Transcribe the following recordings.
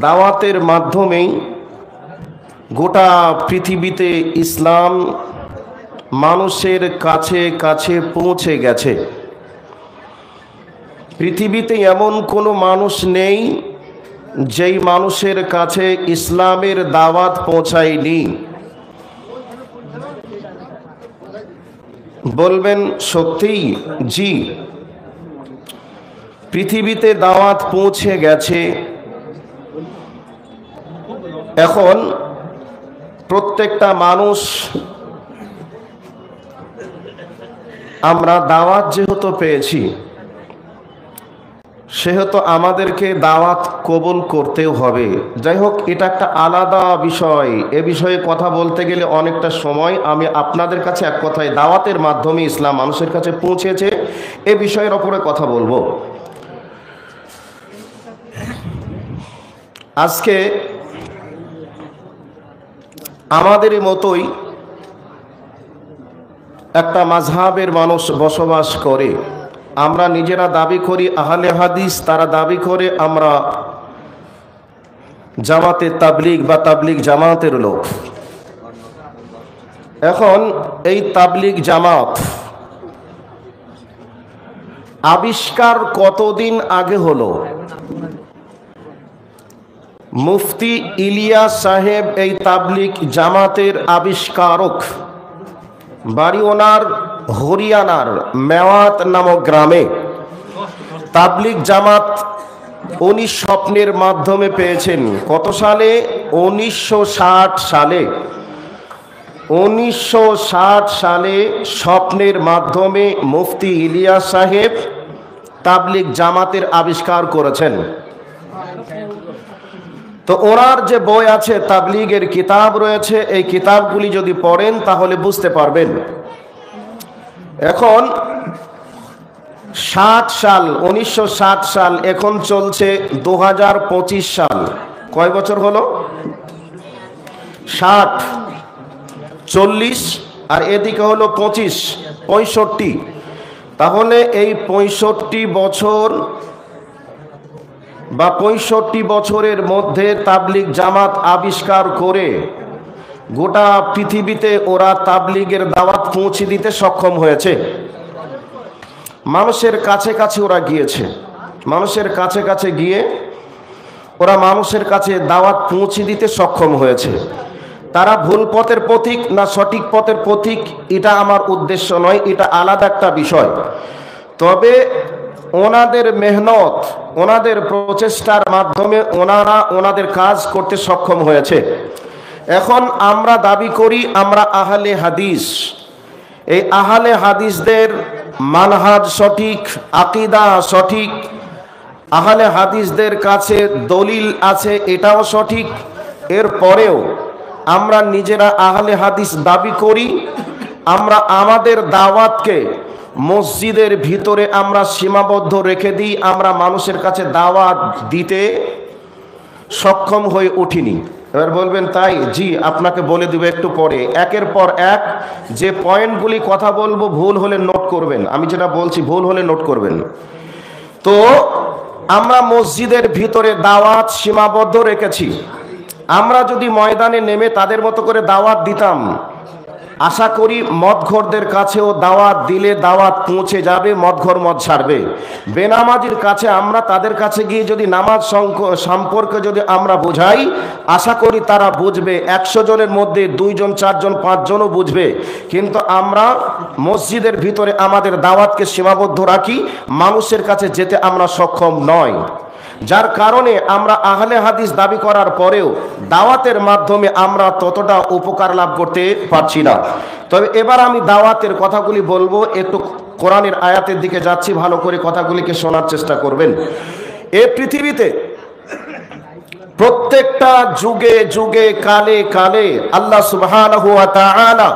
দাওয়াতের মাধ্যমেই গোটা পৃথিবীতে ইসলাম মানুষের কাছে কাছে পৌঁছে গেছে। পৃথিবীতে এমন কোনো মানুষ নেই যেই মানুষের কাছে ইসলামের দাওয়াত পৌঁছায়নি। বলবেন সত্যিই? জি, পৃথিবীতে দাওয়াত পৌঁছে গেছে। এখন প্রত্যেকটা মানুষ আমরা দাওয়াত যেহেতু পেয়েছি সেহেতু আমাদেরকে দাওয়াত কবুল করতেও হবে। যাই হোক, এটা একটা আলাদা বিষয়। এ বিষয়ে কথা বলতে গেলে অনেকটা সময়। আমি আপনাদের কাছে এক কথায় দাওয়াতের মাধ্যমে ইসলাম মানুষের কাছে পৌঁছেছে এ বিষয়ের ওপরে কথা বলবো। আজকে আমাদের মতোই একটা মাযহাবের মানুষ বসবাস করে। আমরা নিজেরা দাবি করি আহলে হাদিস, তারা দাবি করে আমরা জামাতে তাবলিগ বা তাবলিগ জামাতের লোক। এখন এই তাবলিগ জামাত আবিষ্কার কতদিন আগে হলো? মুফতি ইলিয়াস সাহেব এই তাবলিগ জামাতের আবিষ্কারক। বাড়ি ওনার হরিয়ানার মেওয়াত নামক গ্রামে। তাবলিগ জামাত উনি স্বপ্নের মাধ্যমে পেয়েছেন। কত সালে? 1960 সালে। 1960 সালে স্বপ্নের মাধ্যমে মুফতি ইলিয়াস সাহেব তাবলিগ জামাতের আবিষ্কার করেছেন। তো ওনার যে বই আছে, তাবলিগের কিতাব রয়েছে, এই কিতাবগুলি যদি পড়েন তাহলে বুঝতে পারবেন। এখন 60 সাল, 1960 সাল, এখন চলছে 2025 সাল। কয় বছর হলো? 60, 40 আর এদিকে হলো 25, 65। তাহলে এই 65 বছর বা 65 বছরের মধ্যে তাবলিগ জামাত আবিষ্কার করে গোটা পৃথিবীতে ওরা তাবলিগের দাওয়াত পৌঁছে দিতে সক্ষম হয়েছে। মানুষের কাছে কাছে ওরা গিয়েছে। মানুষের কাছে কাছে গিয়ে ওরা মানুষের কাছে দাওয়াত পৌঁছে দিতে সক্ষম হয়েছে। তারা ভুল পথের পথিক না সঠিক পথের পথিক এটা আমার উদ্দেশ্য নয়, এটা আলাদা একটা বিষয়। তবে ওনাদের মেহনত, ওনাদের প্রচেষ্টার মাধ্যমে ওনারা ওনাদের কাজ করতে সক্ষম হয়েছে। এখন আমরা দাবি করি আমরা আহলে হাদিস। এই আহলে হাদিসদের মানহাজ সঠিক, আকীদা সঠিক, আহলে হাদিসদের কাছে দলিল আছে, এটাও সঠিক। এরপরেও আমরা নিজেরা আহলে হাদিস দাবি করি। আমরা আমাদের দাওয়াতকে মসজিদের ভিতরে আমরা সীমাবদ্ধ রেখে দিই। আমরা মানুষের কাছে দাওয়াত দিতে সক্ষম হয়ে উঠিনি। এবার বলবেন তাই? জি, আপনাকে বলে দিব একটু পরে। একের পর এক যে পয়েন্টগুলি কথা বলবো, ভুল হলে নোট করবেন। আমি যেটা বলছি ভুল হলে নোট করবেন। তো আমরা মসজিদের ভিতরে দাওয়াত সীমাবদ্ধ রেখেছি। আমরা যদি ময়দানে নেমে তাদের মতো করে দাওয়াত দিতাম, আশা করি মদঘরদের কাছেও দাওয়াত দিলে দাওয়াত পৌঁছে যাবে, মদঘর মদ ছাড়বে। বেনামাজির কাছে আমরা তাদের কাছে গিয়ে যদি নামাজ সম্পর্কে যদি আমরা বোঝাই, আশা করি তারা বুঝবে। 100 জনের মধ্যে 2 জন, 4 জন, 5 জনও বুঝবে। কিন্তু আমরা মসজিদের ভিতরে আমাদের দাওয়াতকে সীমাবদ্ধ রাখি, মানুষের কাছে যেতে আমরা সক্ষম নয়। যার কারণে আমরা আহলে হাদিস দাবি করার পরেও দাওয়াতের মাধ্যমে আমরা ততটা উপকার লাভ করতে পারছি না। তবে এবার আমি দাওয়াতের কথাগুলি বলবো। একটু কোরআনের আয়াতের দিকে যাচ্ছি, ভালো করে কথাগুলিকে শোনার চেষ্টা করবেন। এই পৃথিবীতে প্রত্যেকটা যুগে যুগে কালে কালে আল্লাহ সুবহানাহু ওয়া তাআলা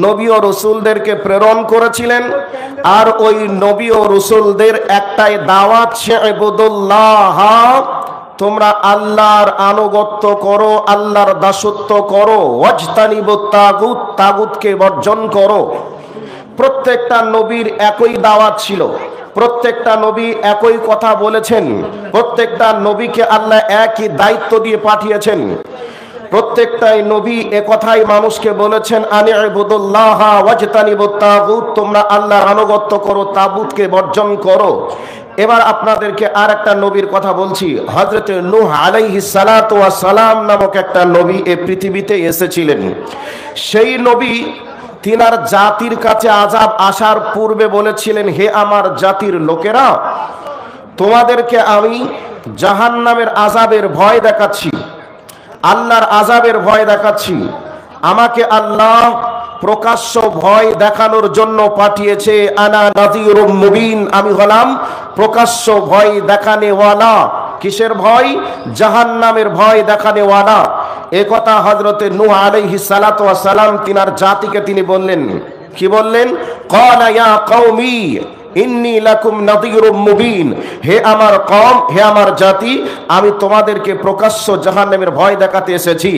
নবী ও রাসূলদেরকে প্রেরণ করেছিলেন। আর ওই নবী ও রাসূলদের একটাই দাওয়াত, ইবাদুল্লাহ, তোমরা আল্লাহর আনুগত্য করো, আল্লাহর দাসত্ব করো, ওয়াজতানিবুত তাগুত, তাগুতকে বর্জন করো। প্রত্যেকটা নবীর একই দাওয়াত ছিল। প্রত্যেকটা নবী একই কথা বলেছেন, প্রত্যেকটা নবীকে আল্লাহ একই দায়িত্ব দিয়ে পাঠিয়েছেন। প্রত্যেকটাই নবী একথাই মানুষকে বলেছেন, আনি ইবুদুল্লাহ ওয়াজতানিবুত তাগুত, তোমরা আল্লাহর আনুগত্য করো, তাগুতকে বর্জন করো। এবার আপনাদেরকে আর একটা নবীর কথা বলছি। হযরত নূহ আলাইহিস সালাতু ওয়াস সালাম নামক একটা নবী এই পৃথিবীতে এসেছিলেন। সেই নবী তিনার জাতির কাছে আযাব আসার পূর্বে বলেছিলেন, হে আমার জাতির লোকেরা, তোমাদেরকে আমি জাহান্নামের আযাবের ভয় দেখাচ্ছি, আল্লাহর আযাবের ভয় দেখাচ্ছি। আমাকে আল্লাহ প্রকাশ্য ভয় দেখানোর জন্য পাঠিয়েছে। আনা নাযীরুম মুবিন, আমি হলাম প্রকাশ্য ভয় দেখানেওয়ালা। কিসের ভয়? জাহান্নামের ভয় দেখানেওয়ালা। এ কথা হযরতে নূহ আলাইহিস সালাতু ওয়াস সালাম তিনার জাতিকে তিনি বললেন। কি বললেন? ক্বালা ইয়া কওমি ইন্নী লাকুম নাযীরুম মুবিন, হে আমার কওম, হে আমার জাতি, আমি তোমাদেরকে প্রকাশ্য জাহান্নামের ভয় দেখাতে এসেছি।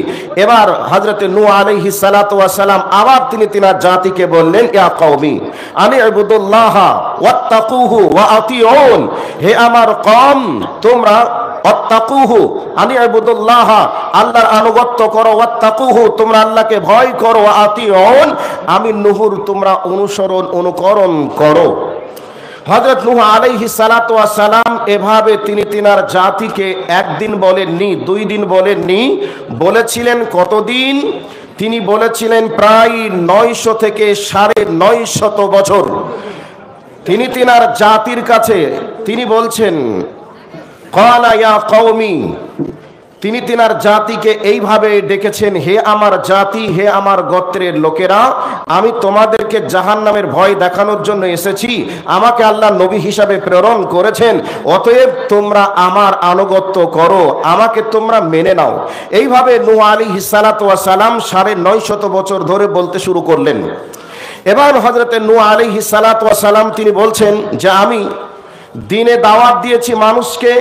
এবার হযরতে নূহ আলাইহিস সালাতু ওয়াস সালাম আবার তিনি তিনার জাতিকে বললেন, ইয়া কওমি আনি ইবুদুল্লাহ ওয়াত্তাকুহু ওয়া আতিউন, হে আমার কওম, তোমরা ওয়াত্তাকুহু আনি ইবুদুল্লাহ, আল্লাহর আনুগত্য করো, ওয়াত্তাকুহু, তোমরা আল্লাহকে ভয় করো, ওয়া আতিউন, আমি নূহুর তোমরা অনুকরণ করো। হযরত নূহ আলাইহিস সালাতু ওয়াস সালাম এভাবে তিনি তিনার জাতিকে একদিন বলেননি, 2 দিন বলেননি, বলেছিলেন কতদিন? তিনি বলেছিলেন প্রায় 900 থেকে 950 বছর। তিনি তিনার জাতির কাছে তিনি বলছেন, ক্বালা ইয়া কওমি, তিনি তিনার জাতিকে এইভাবে ডেকেছেন, হে আমার জাতি, হে আমার গোত্রের লোকেরা, আমি তোমাদেরকে জাহান্নামের ভয় দেখানোর জন্য এসেছি। আমাকে আল্লাহ নবী হিসাবে প্রেরণ করেছেন, অতএব তোমরা আমার আনুগত্য করো, আমাকে তোমরা মেনে নাও। এইভাবে নূহ আলাইহিস সালাতু ওয়াস সালাম 950 বছর ধরে বলতে শুরু করলেন। এবার হযরতে নূহ আলাইহিস সালাতু ওয়াস সালাম তিনি বলছেন যে আমি দিনে দাওয়াত দিয়েছি মানুষকে,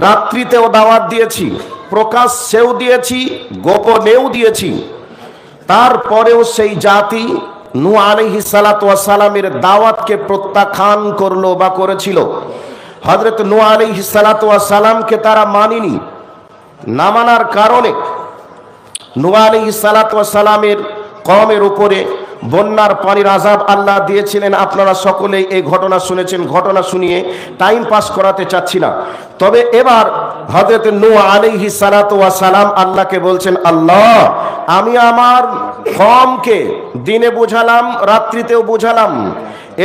রাত্রিতেও দাওয়াত দিয়েছি, প্রকাশ্যেও দিয়েছি, গোপনেও দিয়েছি। তারপরেও সেই জাতি নূহ আলাইহিস সালাতু ওয়াস সালামের দাওয়াতকে প্রত্যাখ্যান করলো বা করেছিল। হযরত নূহ আলাইহিস সালাতু ওয়াস সালামকে তারা মানেনি। না মানার কারণে নূহ আলাইহিস সালাতু ওয়াস সালামের কওমের উপরে বন্যার পানির আযাব আল্লাহ দিয়েছিলেন। আপনারা সকলেই এই ঘটনা শুনেছেন। ঘটনা শুনিয়ে টাইম পাস করাতে চাচ্ছি না। তবে এবার হযরত নূহ আলাইহিস সালাতু ওয়াস সালাম আল্লাহকে বলছেন, আল্লাহ, আমি আমার কওমকে দিনে বুঝালাম, রাত্রিতেও বুঝালাম,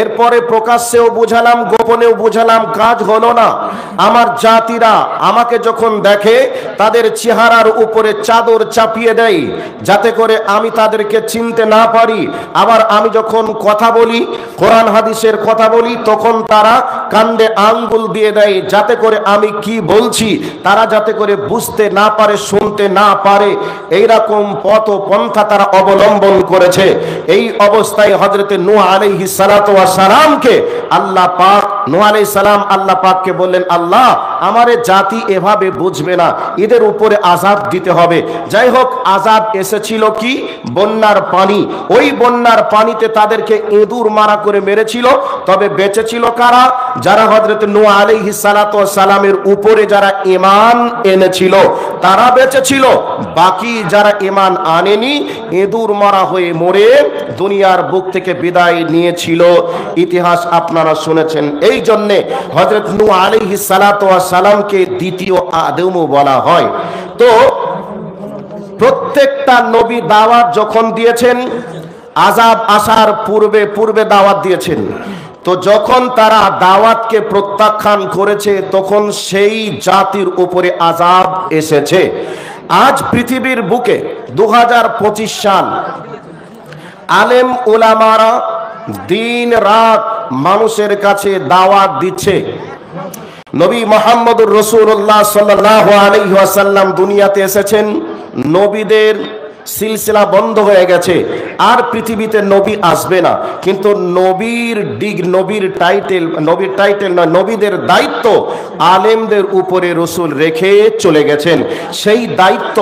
এরপরে প্রকাশ্যেও বুঝালাম, গোপনেও বুঝালাম, কাজ হলো না। আমার জাতিরা আমাকে যখন দেখে তাদের চেহারার উপরে চাদর চাপিয়ে দেয় যাতে করে আমি তাদেরকে চিনতে না পারি। আবার আমি যখন কথা বলি, কোরআন হাদিসের কথা বলি, তখন তারা কান্দে আঙ্গুল দিয়ে দেয় যাতে করে আমি কি বলছি তারা যাতে করে বুঝতে না পারে, শুনতে না পারে। এইরকম পথ পন্থা তারা অবলম্বন করেছে। এই অবস্থায় হযরতে নূহ আলাইহিস সালাতু ওয়াস সালামকে আল্লাহ পাক, নূহ আলাইহিস সালাম আল্লাহ পাককে বললেন, আল্লাহ, আমারে জাতি এভাবে বুঝবে না, এদের উপরে আযাব দিতে হবে। যাই হোক, আযাব এসেছিল কি? বন্যার পানি। ওই বন্যার পানিতে তাদেরকে ইঁদুর মারা করে মেরেছিল। তবে বেঁচেছিল কারা? যারা হযরত নূহ আলাইহিস সালাতু ওয়াস সালামের উপরে যারা ঈমান এনেছিল তারা বেঁচেছিল। বাকি যারা ঈমান আনেনি ইঁদুর মারা হয়ে মরে দুনিয়ার বুক থেকে বিদায় নিয়েছিল। ইতিহাস আপনারা শুনেছেন। এই জন্যে হযরত নূহ আলাইহিস সালাতু ওয়াস সালামকে দ্বিতীয় আদম বলা হয়। তো প্রত্যেকটা নবী দাওয়াত যখন দিয়েছেন, আযাব আসার পূর্বে দাওয়াত দিয়েছেন। তো যখন তারা দাওয়াতকে প্রত্যাখ্যান করেছে তখন সেই জাতির উপরে আযাব এসেছে। আজ পৃথিবীর বুকে 2025 সাল, আলেম উলামারা দিন রাত মানুষের কাছে দাওয়াত দিচ্ছে। নবী মুহাম্মদুর রাসূলুল্লাহ সাল্লাল্লাহু আলাইহি ওয়াসাল্লাম দুনিয়াতে এসেছেন, নবীদের সিলসিলা বন্ধ হয়ে গেছে, আর পৃথিবীতে নবী আসবে না। কিন্তু নবীর টাইটেল নয়, নবীদের দায়িত্ব আলেমদের উপরে রাসূল রেখে চলে গেছেন। সেই দায়িত্ব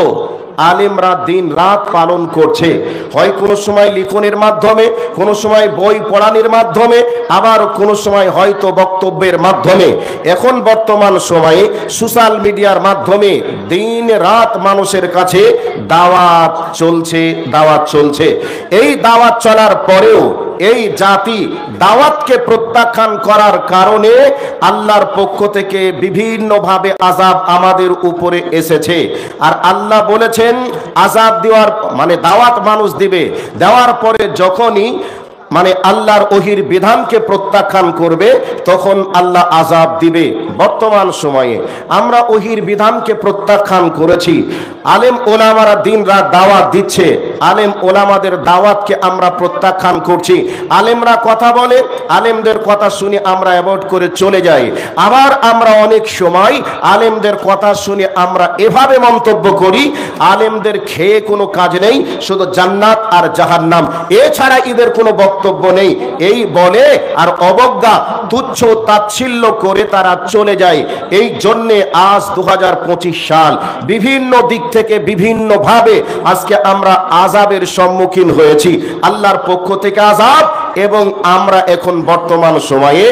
আলেমরা দিন রাত পালন করছে, হয় কোনো সময় লিখনের মাধ্যমে, কোনো সময় বই পড়ানোর মাধ্যমে, আবার কোনো সময় হয়তো বক্তব্যের মাধ্যমে। এখন বর্তমান সময়ে সোশ্যাল মিডিয়ার মাধ্যমে দিন রাত মানুষের কাছে দাওয়াত চলছে। এই দাওয়াত চলার পরেও এই জাতি দাওয়াতকে প্রত্যাখ্যান করার কারণে আল্লাহর পক্ষ থেকে বিভিন্নভাবে আযাব আমাদের উপরে এসেছে। আর আল্লাহ বলেছেন আযাব দেওয়ার মানে দাওয়াত মানুষ দিবে, দেওয়ার পরে যখনই মানে আল্লাহর ওহির বিধানকে প্রত্যাখ্যান করবে তখন আল্লাহ আযাব দিবে। বর্তমান সময়ে আমরা ওহির বিধানকে প্রত্যাখ্যান করেছি, আলেম ওলামারা দিন রাত দাওয়াত দিচ্ছে, আলেম ওলামাদের দাওয়াতকে আমরা প্রত্যাখ্যান করছি। আলেমরা কথা বলে, আলেমদের কথা শুনে আমরা অ্যাভয়েড করে চলে যাই। আবার আমরা অনেক সময় আলেমদের কথা শুনে আমরা এভাবে মন্তব্য করি, আলেমদের খেয়ে কোনো কাজ নেই, শুধু জান্নাত আর জাহান্নাম, এছাড়া এদের কোনো বক্তব্য নেই, এই বলে আর অবজ্ঞা তুচ্ছ তাচ্ছিল্য করে তারা চলে যায়। এই জন্যে আজ 2025 সাল বিভিন্ন দিক থেকে বিভিন্ন ভাবে আজকে আমরা আযাবের সম্মুখীন হয়েছি, আল্লাহর পক্ষ থেকে আযাব, এবং আমরা এখন বর্তমান সময়ে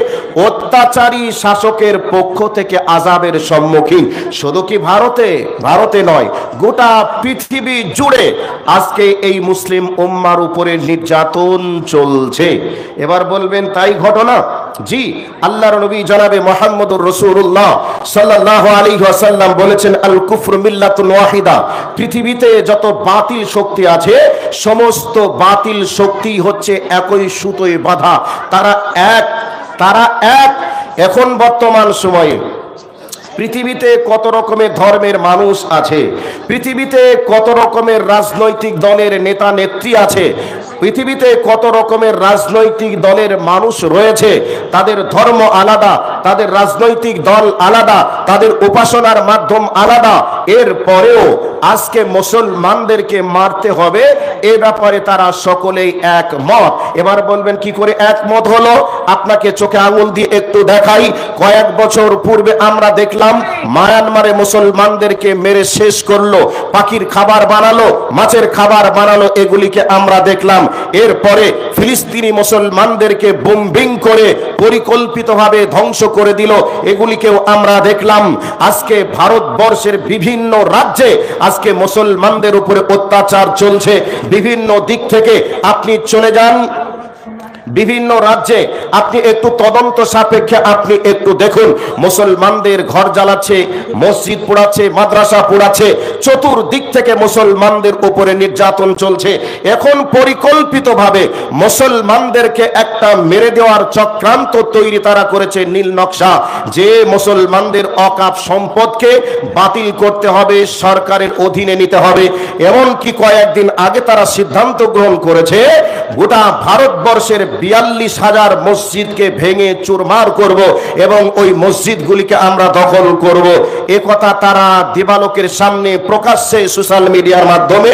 অত্যাচারী শাসকের পক্ষ থেকে আযাবের সম্মুখীন। শুধু কি ভারতে নয়, গোটা পৃথিবী জুড়ে আজকে এই মুসলিম উম্মার উপরে নির্যাতন চলছে। এবার বলবেন তাই ঘটনা? জি, আল্লাহর নবী জনাবে মুহাম্মদুর রাসূলুল্লাহ সাল্লাল্লাহু আলাইহি ওয়াসাল্লাম বলেছেন আল কুফরু মিল্লাতুন ওয়াহিদা, পৃথিবীতে যত বাতিল শক্তি আছে সমস্ত বাতিল শক্তি হচ্ছে একই সুতোয় বাঁধা, তারা এক। এখন বর্তমান সময়ে পৃথিবীতে কত রকমের ধর্মের মানুষ আছে, পৃথিবীতে কত রকমের রাজনৈতিক দলের নেতা নেত্রী আছে, পৃথিবীতে কত রকমের রাজনৈতিক দলের মানুষ রয়েছে, তাদের ধর্ম আলাদা, তাদের রাজনৈতিক দল আলাদা, তাদের উপাসনার মাধ্যম আলাদা, এর পরেও আজকে মুসলমানদেরকে মারতে হবে এ ব্যাপারে তারা সকলেই একমত। এবার বলবেন কি করে একমত হলো? আপনাকে চোখে আঙুল দিয়ে একটু দেখাই। কয়েক বছর পূর্বে আমরা দেখলাম মায়ানমারে মুসলমানদেরকে মেরে শেষ করলো, পাখির খাবার বানালো, মাছের খাবার বানালো, এগুলিকে আমরা দেখলাম। এরপরে ফিলিস্তিনি মুসলমানদেরকে বোম্বিং করে পরিকল্পিতভাবে ধ্বংস করে দিল, এগুলিকেও আমরা দেখলাম। আজকে ভারতবর্ষের বিভিন্ন রাজ্যে আজকে মুসলমানদের উপরে অত্যাচার চলছে বিভিন্ন দিক থেকে। আপনি চলে যান বিভিন্ন রাজ্যে, আপনি একটু তদন্ত সাপেক্ষে আপনি একটু দেখুন, মুসলমানদের ঘর জ্বালাচ্ছে, মসজিদ পোড়াচ্ছে, মাদ্রাসা পোড়াচ্ছে, চতুর্দিক থেকে মুসলমানদের উপরে নির্যাতন চলছে। এখন পরিকল্পিতভাবে মুসলমানদেরকে একটা মেরে দেওয়ার চক্রান্ত তৈরি তারা করেছে, নীল নকশা, যে মুসলমানদের অকাপ সম্পদকে বাতিল করতে হবে, সরকারের অধীনে নিতে হবে। এমনকি কয়েকদিন আগে তারা সিদ্ধান্ত গ্রহণ করেছে গোটা ভারতবর্ষের 42,000 মসজিদকে ভেঙে চুরমার করব এবং ওই মসজিদগুলিকে আমরা দখল করব। এ কথা তারা দিবালোকের সামনে প্রকাশ্যে সোশ্যাল মিডিয়ার মাধ্যমে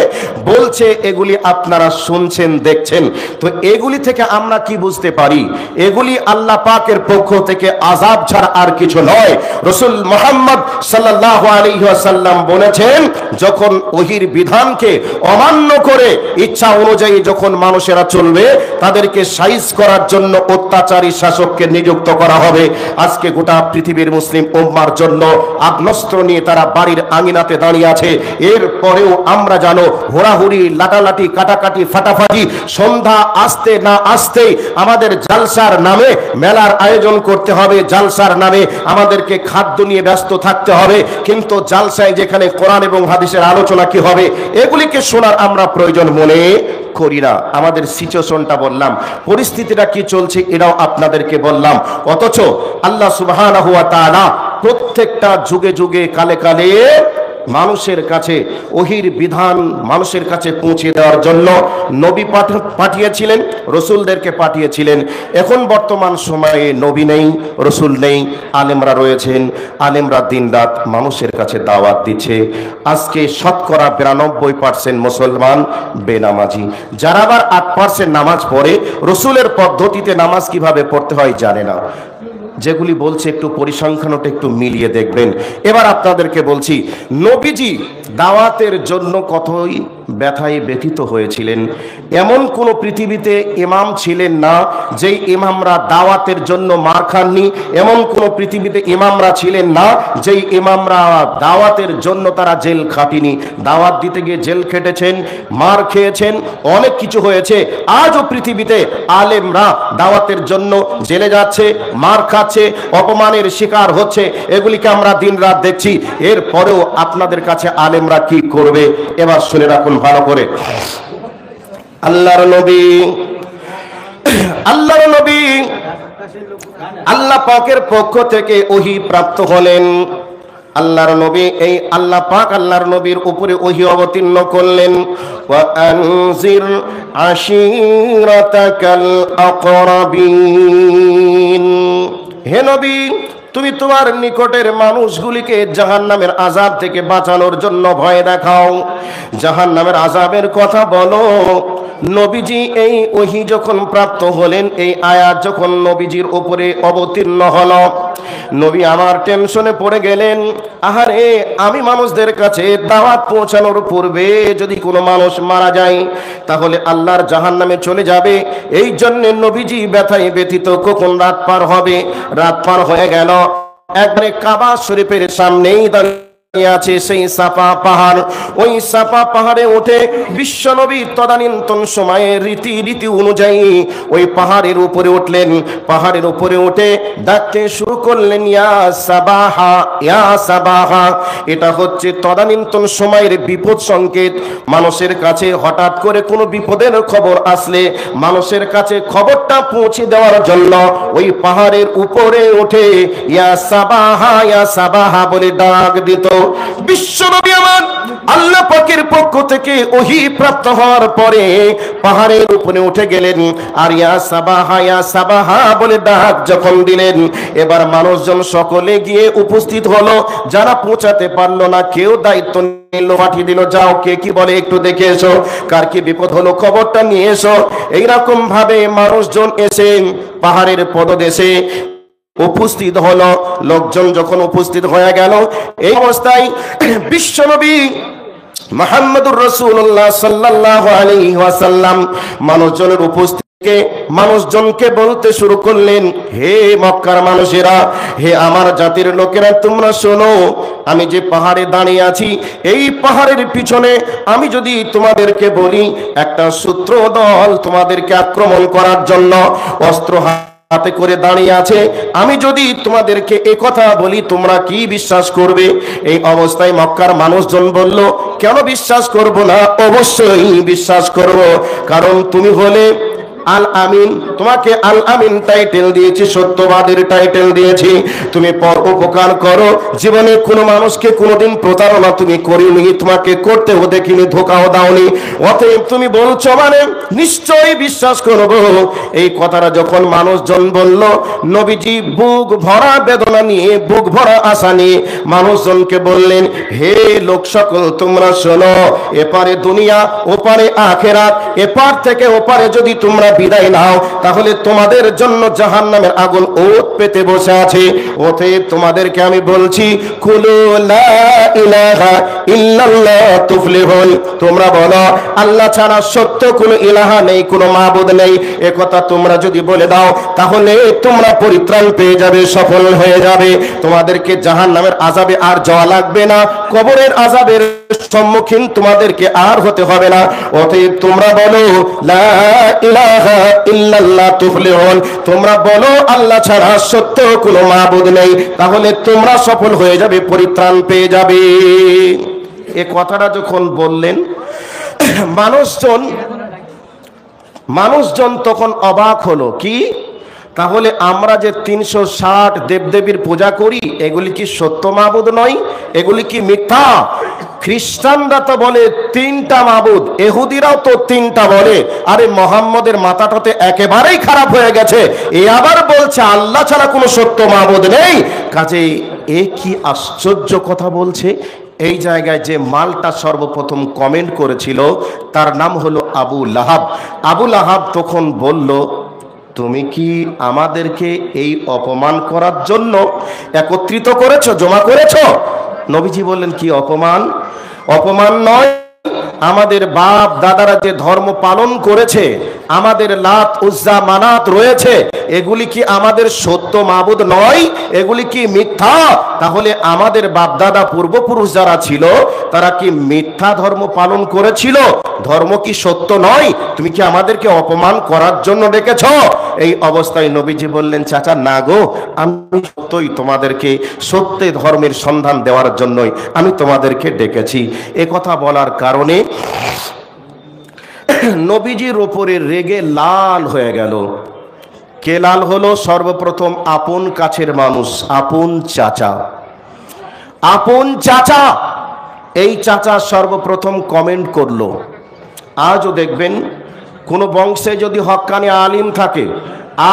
বলছে, এগুলি আপনারা শুনছেন, দেখছেন। তো এগুলি থেকে আমরা কি বুঝতে পারি? এগুলি আল্লাহ পাকের পক্ষ থেকে আযাব ছাড়া আর কিছু নয়। রাসূল মুহাম্মদ সাল্লাল্লাহু আলাইহি ওয়াসাল্লাম বলেছেন, যখন ওহির বিধানকে অমান্য করে ইচ্ছা অনুযায়ী যখন মানুষেরা চলবে, তাদেরকে সাইজ করার জন্য অত্যাচারী শাসককে নিযুক্ত করা হবে। আজকে গোটা পৃথিবীর মুসলিম উম্মার জন্য আগ্নেয়াস্ত্র নিয়ে তারা বাড়ির আঙিনাতে দাঁড়িয়ে আছে। এর পরেও আমরা জানো হোড়াহুড়ি, লাটালাটি, কাটাকাটি, ফাটাফাটি, সন্ধ্যা আসতে না আসতেই আমাদের জালসার নামে মেলার আয়োজন করতে হবে, জালসার নামে আমাদেরকে খাদ্য নিয়ে ব্যস্ত থাকতে হবে। কিন্তু জালসায় যেখানে কোরআন এবং হাদিসের আলোচনা কি হবে, এগুলিকে শোনার আমরা প্রয়োজন মনে করি না। আমাদের সিচুয়েশনটা বললাম, পরিস্থিতিটা কি চলছে এটাও আপনাদেরকে বললাম। অথচ আল্লাহ সুবহানাহু ওয়া তাআলা প্রত্যেকটা যুগে যুগে কালে কালে মানুষের কাছে ওহির বিধান মানুষের কাছে পৌঁছে দেওয়ার জন্য নবী পাঠিয়েছিলেন, রসুলদেরকে পাঠিয়েছিলেন। এখন বর্তমান সময়ে নবী নেই, রসুল নেই, আলেমরা রয়েছেন, আলেমরা দিনরাত মানুষের কাছে দাওয়াত দিচ্ছে। আজকে শতকরা 92% মুসলমান বেনামাজি, যারা আবার 8% নামাজ পড়ে, রসুলের পদ্ধতিতে নামাজ কিভাবে পড়তে হয় জানে না। যেগুলি বলছে একটু পরিসংখ্যানটা একটু মিলিয়ে দেখবেন। এবার আপনাদেরকে বলছি, নবীজি দাওয়াতের জন্য কতই ব্যথায় ব্যথিত হয়েছিলেন। এমন কোন পৃথিবীতে ইমাম ছিলেন না যেই ইমামরা দাওয়াতের জন্য মার খাননি। এমন কোন পৃথিবীতে ইমামরা ছিলেন না যেই ইমামরা দাওয়াতের জন্য তারা জেল খাটিনি। দাওয়াত দিতে গিয়ে জেল খেটেছেন, মার খেয়েছেন, অনেক কিছু হয়েছে। আজও পৃথিবীতে আলেমরা দাওয়াতের জন্য জেলে যাচ্ছে, মার খাচ্ছে, অপমানের শিকার হচ্ছে। এগুলিকে আমরা দিন রাত দেখছি। এরপরেও আপনাদের কাছে আলেমরা কি করবে? এবার শুনে রাখুন ভালো করে। আল্লাহর নবী আল্লাহ পাকের পক্ষ থেকে ওহী প্রাপ্ত হলেন। আল্লাহর নবী, এই আল্লাহ পাক আল্লাহর নবীর উপরে ওহী অবতীর্ণ করলেন। ওয়া আনজির আশীরাতাকাল আকরাবিন। হে নবী, তুমি তোমার নিকটের মানুষগুলিকে জাহান্নামের আযাব থেকে বাঁচানোর জন্য ভয় দেখাও, জাহান্নামের আযাবের কথা বলো। নবীজি এই ওহী যখন প্রাপ্ত হলেন, এই আয়াত যখন নবীজির উপরে অবতীর্ণ হলো, নবী আমার টেনশনে পড়ে গেলেন। আহারে, আমি মানুষদের কাছে দাওয়াত পৌঁছানোর পূর্বে যদি কোনো মানুষ মারা যায় তাহলে আল্লাহর জাহান্নামে চলে যাবে। এই জন্য নবীজি ব্যথায় ব্যথিত। কখন রাত পার হবে, রাত পার হয়ে গেল। একবারে কাবা শরীফের সামনেই দাঁড়িয়ে আছে সেই সাফা পাহাড়। ওই সাফা পাহাড়ে উঠে বিশ্বনবী তদানীন্তন সময়ে রীতি অনুযায়ী ওই পাহাড়ের উপরে উঠলেন। পাহাড়ের উপরে উঠে ডাকতে শুরু করলেন, ইয়া সাবাহা, ইয়া সাবাহা। এটা হচ্ছে তদানীন্তন সময়ের বিপদ সংকেত। মানুষের কাছে হঠাৎ করে কোনো বিপদের খবর আসলে মানুষের কাছে খবরটা পৌঁছে দেওয়ার জন্য ওই পাহাড়ের উপরে উঠে ইয়া সাবাহা, ইয়া সাবাহা বলে ডাক দিত। বিশ্বনবী আমার আল্লাহ পাকের পক্ষ থেকে ওহী প্রাপ্ত হওয়ার পরে পাহাড়ের উপরে উঠে গেলেন আর ইয়া সাবাহা, ইয়া সাবাহা বলে ডাক যখন দিলেন, এবার মানুষজন সকলে গিয়ে উপস্থিত হলো। যারা পৌঁছাতে পারলো না কেউ দায়িত্ব নিল, পাঠিয়ে দিল, যাও কে কি বলে একটু দেখে এসো, কার কি বিপদ হলো খবরটা নিয়ে এসো। এইরকম ভাবে মানুষজন এসে পাহাড়ের পদদেশে উপস্থিত হলো। লোকজন যখন উপস্থিত হয়ে গেল, এই অবস্থায় বিশ্বনবী মুহাম্মদুর রাসূলুল্লাহ সাল্লাল্লাহু আলাইহি ওয়াসাল্লাম মানুষজনকে বলতে শুরু করলেন, হে মক্কার মানুষেরা, হে আমার জাতির লোকেরা, তোমরা শোনো, আমি যে পাহাড়ে দাঁড়িয়ে আছি এই পাহাড়ের পিছনে আমি যদি তোমাদেরকে বলি একটা শত্রু দল তোমাদেরকে আক্রমণ করার জন্য অস্ত্র হাতে করে দাঁড়িয়ে আছে, আমি যদি তোমাদেরকে এ কথা বলি তোমরা কি বিশ্বাস করবে? এই অবস্থায় মক্কার মানুষজন বলল, কেন বিশ্বাস করব না? অবশ্যই বিশ্বাস করব, কারণ তুমি হলে আল আমিন। তোমাকে আল আমিন টাইটেল দিয়েছি, সত্যবাদীর টাইটেল দিয়েছি। তুমি পরোপকার করো, জীবনে কোনো মানুষকে কোনোদিন প্রতারণা তুমি করিনি, তোমাকে করতেও দেখিনি, ধোকাও দাওনি। অতএব তুমি বলছো মানে নিশ্চয়ই বিশ্বাস করব। এই কথাটা যখন মানুষজন বলল, নবীজি বুক ভরা বেদনা নিয়ে, বুক ভরা আশা নিয়ে মানুষজনকে বললেন, হে লোক সকল, তোমরা শোনো, এপারে দুনিয়া ওপারে আখিরাত, এপার থেকে ওপারে যদি তোমরা বিদায় নাও তাহলে তোমাদের জন্য জাহান্নামের আগুন ওত পেতে বসে আছে। অতএব তোমাদেরকে আমি বলছি, কুলু লা ইলাহা ইল্লাল্লাহ তুফলিহুন। তোমরা বলো আল্লাহ ছাড়া সত্য কোনো ইলাহা নেই, কোনো মাবুদ নেই। একথা তোমরা যদি বলে দাও তাহলে তোমরা পরিত্রাণ পেয়ে যাবে, সফল হয়ে যাবে। তোমাদেরকে জাহান্নামের আযাবে আর যাওয়া লাগবে না, কবরের আযাবের সম্মুখীন তোমাদেরকে আর হতে হবে না। অতএব তোমরা বলো লা ইলাহা ইল্লাল্লাহ তুফলিহুন। তোমরা বলো আল্লাহ ছাড়া সত্য কোনো মাবুদ নেই, তাহলে তোমরা সফল হয়ে যাবে, পরিত্রাণ পেয়ে যাবে। এই কথাটা যখন বললেন মানুষজন তখন অবাক হলো। কি, তাহলে আমরা যে 360 দেবদেবীর পূজা করি এগুলি কি সত্য মাবুদ নয়? এগুলি কি মিথ্যা? খ্রিস্টানরা তো বলে 3টা মাবুদ, ইহুদিরাও তো 3টা বলে। আরে মোহাম্মদের মাথাটাতে একেবারেই খারাপ হয়ে গেছে, এ আবার বলছে আল্লাহ ছাড়া কোনো সত্য মাবুদ নেই। কাজেই এ কি আশ্চর্য কথা বলছে। এই জায়গায় যে মালটা সর্বপ্রথম কমেন্ট করেছিল তার নাম হলো আবু লাহাব। আবু লাহাব তখন বলল, তুমি কি আমাদেরকে এই অপমান করার জন্য একত্রিত করেছো, জমা করেছো? নবীজি বললেন, কি অপমান? অপমান নয়। আমাদের বাপ দাদারা যে ধর্ম পালন করেছে, আমাদের লাত উজ্জা মানাত রয়েছে, এগুলি কি আমাদের সত্য মাবুদ নয়? এগুলি কি মিথ্যা? তাহলে আমাদের বাপ দাদা পূর্বপুরুষ যারা ছিল তারা কি মিথ্যা ধর্ম পালন করেছিল? ধর্ম কি সত্য নয়? তুমি কি আমাদেরকে অপমান করার জন্য ডেকেছ? এই অবস্থায় নবীজি বললেন, চাচা না গো, আমি সত্যই তোমাদেরকে সত্য ধর্মের সন্ধান দেওয়ার জন্যই আমি তোমাদেরকে ডেকেছি। এ কথা বলার কারণে নবীজির ওপরে রেগে লাল হয়ে গেল। কে লাল হলো? সর্বপ্রথম আপন কাছের মানুষ, আপন চাচা। আপন চাচা, এই চাচা সর্বপ্রথম কমেন্ট করলো। আজও দেখবেন কোনো বংশে যদি হক্কানি আলিম থাকে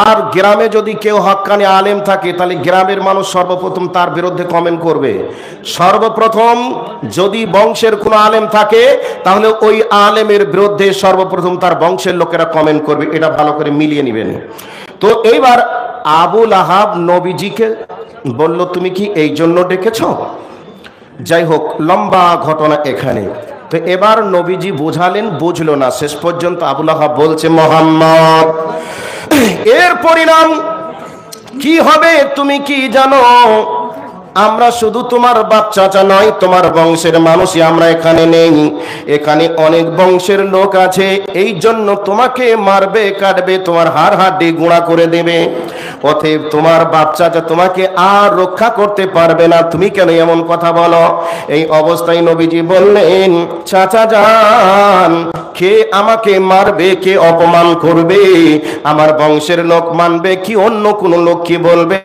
আর গ্রামে যদি কেউ হক্কানি আলেম থাকে, তাহলে গ্রামের মানুষ সর্বপ্রথম তার বিরুদ্ধে কমেন্ট করবে। সর্বপ্রথম যদি বংশের কোনো আলেম থাকে তাহলে ওই আলেমের বিরুদ্ধে সর্বপ্রথম তার বংশের লোকেরা কমেন্ট করবে। এটা ভালো করে মিলিয়ে নেবেন। তো এইবার আবু লাহাব নবীজিকে বলল, তুমি কি এই জন্য ডেকেছ? যাই হোক, লম্বা ঘটনা এখানে। তো এবার নবীজি বোঝালেন, বুঝলো না। শেষ পর্যন্ত আবু লাহাব বলছে, মোহাম্মদ, এর পরিণাম কি হবে তুমি কি জানো? আমরা শুধু তোমার বাপ চাচা নয়, তোমার বংশের মানুষই আমরা এখানে নেই। এখানে অনেক বংশের লোক আছে, এই জন্য তোমাকে মারবে, কাটবে, তোমার হাড় হাড্ডি গুঁড়া করে দেবে। অতএব তোমার বাপ চাচা তোমাকে আর রক্ষা করতে পারবে না। তুমি কেন এমন কথা বলো? এই অবস্থায় নবীজি বললেন, চাচা যান, কে আমাকে মারবে, কে অপমান করবে, আমার বংশের লোক মানবে কি অন্য কোন লোক কি বলবে